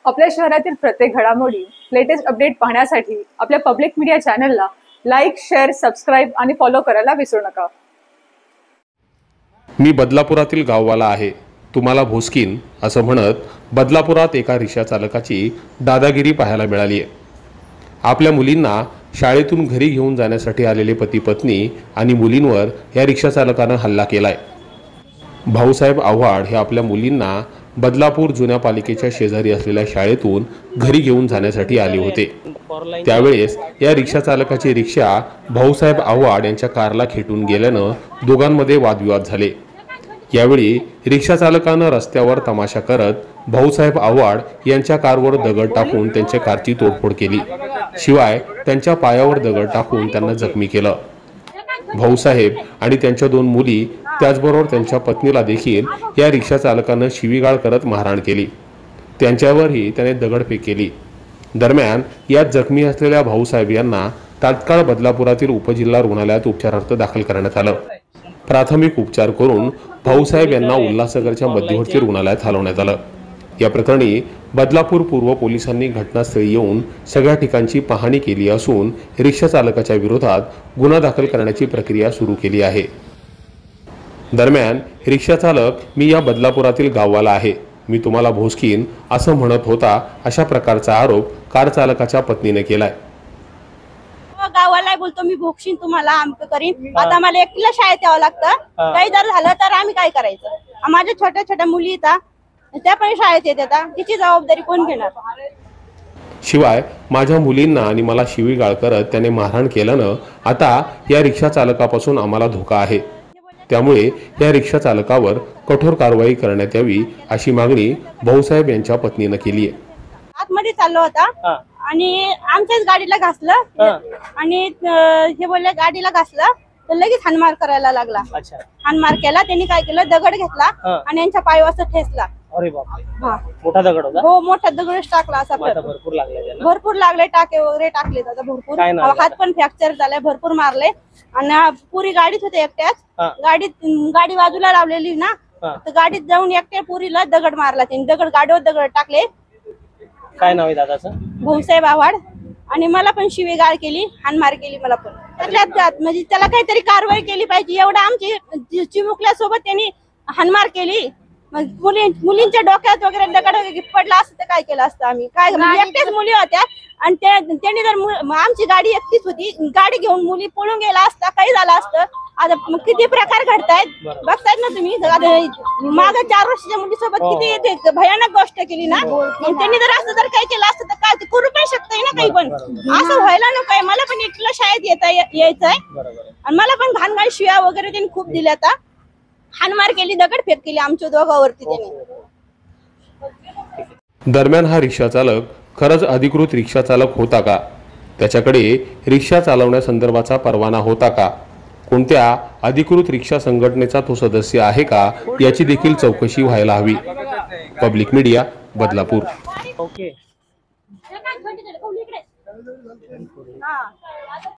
आपल्या शहरातील प्रत्येक घडामोडी लेटेस्ट अपडेट पाहण्यासाठी आपल्या पब्लिक मीडिया चॅनलला लाईक, शेअर, सबस्क्राईब आणि फॉलो करायला विसरू नका। मी बदलापुरातील गाववाला आहे, तुम्हाला भोसकीन असं म्हणत बदलापुरात एका रिक्षा चालकाची दादागिरी पाहायला मिळाली आहे। आपल्या मुलींना शाळेतून घरी घेऊन जाण्यासाठी आलेले पती पत्नी आणि मुलींवर या रिक्षा चालकाने हल्ला केलाय। भाऊसाहेब आव्हाड हे आपल्या मुलींना बदलापूर जुन्या पालिकेच्या शेजारी असलेल्या शाळेतून घरी घेऊन जाण्यासाठी आले होते। त्यावेळेस या रिक्षा चालकाची रिक्षा भाऊसाहेब आव्हाड यांच्या कारला खेटून गेल्यानं दोघांमध्ये वादविवाद झाले। यावेळी रिक्षा चालकाने रस्त्यावर तमाशा करत भाऊसाहेब आव्हाड यांच्या कारवर दगड टाकून त्यांच्या कारची तोडफोड केली, शिवाय त्यांच्या पायावर दगड टाकून त्यांना जखमी केलं। भाऊसाहेब आणि त्यांच्या दोन मुली त्याचबरोबर त्यांच्या पत्नीला देखील या रिक्षा चालकाने शिवीगाळ करत मारहाण केली, त्यांच्यावरही त्याने दगडफेक केली। दरम्यान यात जखमी असलेल्या भाऊसाहेब यांना तात्काळ बदलापुरातील उपजिल्हा रुग्णालयात उपचारार्थ दाखल करण्यात आलं। प्राथमिक उपचार करून भाऊसाहेब यांना उल्हासनगरच्या मध्यवर्ती रुग्णालयात हलवण्यात आलं। या प्रकरणी बदलापूर पूर्व पोलिसांनी घटनास्थळी येऊन सगळ्या ठिकाणची पाहणी केली असून रिक्षा चालकाच्या विरोधात गुन्हा दाखल करण्याची प्रक्रिया सुरू केली आहे। दरम्यान रिक्षा चालक मी या बदलापुरातील गाववाला आहे, मी तुम्हाला भोसकीन असं म्हणत होता, अशा प्रकारचा आरोप कार चालकाच्या पत्नीने केलाय। गावाला बोलतो मी भोगशीन तुम्हाला आमक करीन, आता मला एकटीला शाळेत यावं लागतं, काही जर झालं तर आम्ही काय करायचं? माझ्या छोट्या छोट्या मुली येतात, त्या पण शाळेत येतात, तिची जबाबदारी कोण घेणार? शिवाय माझ्या मुलींना आणि मला शिवीगाळ करत त्याने मारहाण केल्यानं आता या रिक्षा चालकापासून आम्हाला धोका आहे, त्यामुळे या रिक्षा चालकावर कठोर कारवाई करण्यात यावी अशी मागणी भाऊसाहेब यांच्या पत्नीने केली आहे। आतमध्ये चाललो होता आणि आमच्याच गाडीला घासलं आणि हे बोलले गाडीला घासलं तर लगेच हाणमार करायला लागला। हाणमार केला, त्यांनी काय केलं, दगड घेतला आणि यांच्या पायावर ठेचला। अरे बापरे, मोठा दगड होता? हो, मोठा दगडच टाकला असा। भरपूर लागले, टाके वगैरे टाकले त्याचा भरपूर, हात पण फ्रॅक्चर झालाय, भरपूर मारले आणि पुरी गाडीत होते एकट्याच, गाडी बाजूला लावलेली ना, तर गाडीत जाऊन एकट्या पुरीला दगड मारला त्यांनी, दगड गाडीवर दगड टाकले। काय नाव आहे दादाचं? भाऊसाहेब आव्हाड। आणि मला पण शिवीगाळ केली, हाणमार केली मला पण। त्याच्यात म्हणजे त्याला काहीतरी कारवाई केली पाहिजे, एवढा आमची चिमुकल्यासोबत त्यांनी हाणमार केली। मुलींच्या डोक्यात वगैरे दगड पडला असतं तर काय केलं असतं आम्ही? काय एकट्याच मुली होत्या आणि त्यांनी जर आमची गाडी एकटीच होती, गाडी घेऊन मुली पळून गेला असता, काही झालं असतं। आता किती प्रकार घडतायत बघतायत ना तुम्ही। मागे 4 वर्षाच्या मुलीसोबत किती भयानक गोष्ट केली ना, त्यांनी जर असं जर काही केलं असतं तर काय ते करू पण शकतंय ना, काही पण असं व्हायला नकोय। मला पण एकटीला शाळेत यायचंय आणि मला पण घाणघाण शिव्या वगैरे त्यांनी खूप दिल्या, आता हाणमार केली, दगडफेक केली आमच्या दोघांवरती त्यांनी। दरम्यान हा रिक्षा चालक खरंच अधिकृत रिक्षा चालक होता का? त्याच्याकडे रिक्षा चालवण्यासंदर्भाचा परवाना होता का? कोणत्या अधिकृत रिक्षा संघटनेचा तो सदस्य आहे का, याची देखील चौकशी व्हायला हवी। Public media, Badlapur. ओके।